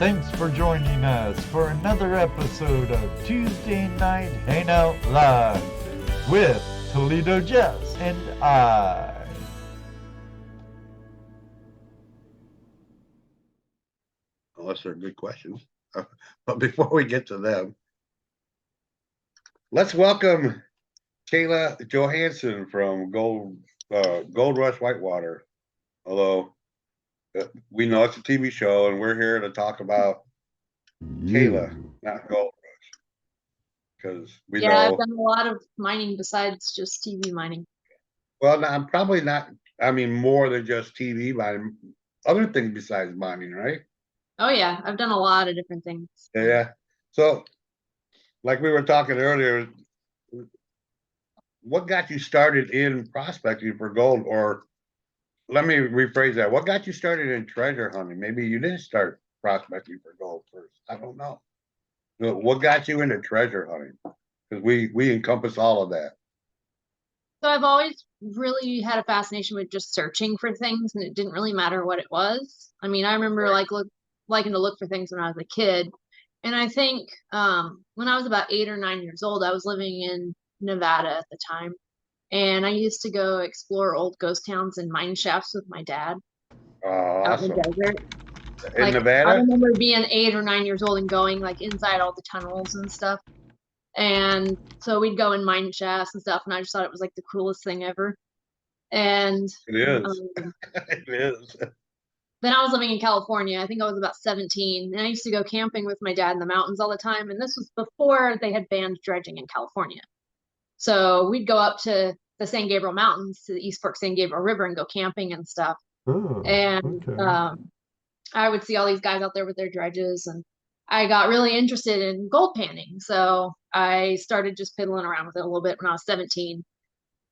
Thanks for joining us for another episode of Tuesday Night Hangout Live with ToledoJess and I. Unless they're good questions. But before we get to them, let's welcome Kayla Johanson from Gold Rush Whitewater. Hello. We know it's a TV show, and we're here to talk about Kayla, not Gold Rush, because we know. I've done a lot of mining besides just TV mining. Well, I'm probably not. I mean, more than just TV mining, other things besides mining, right? Oh yeah, I've done a lot of different things. Yeah. So, like we were talking earlier, what got you started in prospecting for gold? Or let me rephrase that. What got you started in treasure hunting? Maybe you didn't start prospecting for gold first. I don't know. What got you into treasure hunting? Because we encompass all of that. So I've always really had a fascination with just searching for things, and it didn't really matter what it was. I mean, I remember liking to look for things when I was a kid. And I think when I was about 8 or 9 years old, I was living in Nevada at the time. And I used to go explore old ghost towns and mine shafts with my dad. Awesome. Out in the desert. In Nevada? I remember being 8 or 9 years old and going inside all the tunnels and stuff. And so we'd go in mine shafts and stuff, and I just thought it was the coolest thing ever. And it is. It is. Then I was living in California. I think I was about 17, and I used to go camping with my dad in the mountains all the time. And this was before they had banned dredging in California. So we'd go up to the San Gabriel Mountains, to the East Fork San Gabriel River, and go camping and stuff. Oh, and okay. I would see all these guys out there with their dredges, and I got really interested in gold panning. So I started just piddling around with it a little bit when I was 17.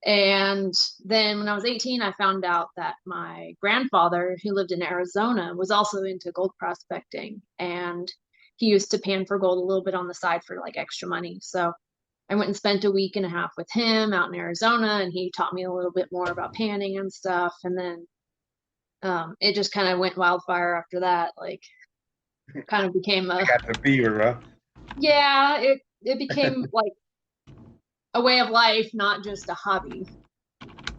And then when I was 18, I found out that my grandfather, who lived in Arizona, was also into gold prospecting. And he used to pan for gold a little bit on the side for extra money. So I went and spent a week and a half with him out in Arizona, and he taught me a little bit more about panning and stuff. And then it just kind of went wildfire after that. Kind of became I got the fever, huh? Yeah, it became a way of life, not just a hobby.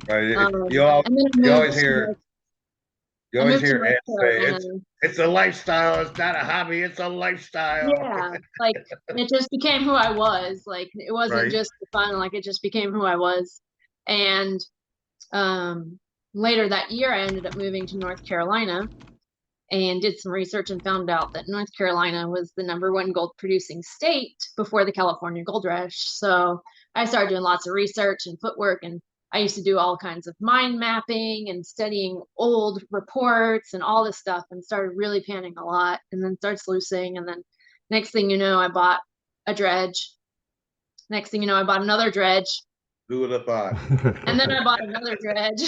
Right. You always hear Ed say it's a lifestyle. It's not a hobby. It's a lifestyle. Yeah, it just became who I was. It wasn't just fun. It just became who I was. And later that year, I ended up moving to North Carolina and did some research and found out that North Carolina was the #1 gold producing state before the California gold rush. So I started doing lots of research and footwork, and I used to do all kinds of mine mapping and studying old reports and all this stuff, and started really panning a lot, and then started sluicing. And then next thing you know, I bought a dredge. Next thing you know, I bought another dredge. Who would have thought? And then I bought another dredge.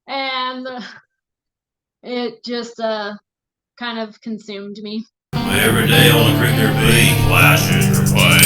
And it just kind of consumed me. Every day on the cricket beat, flashes required.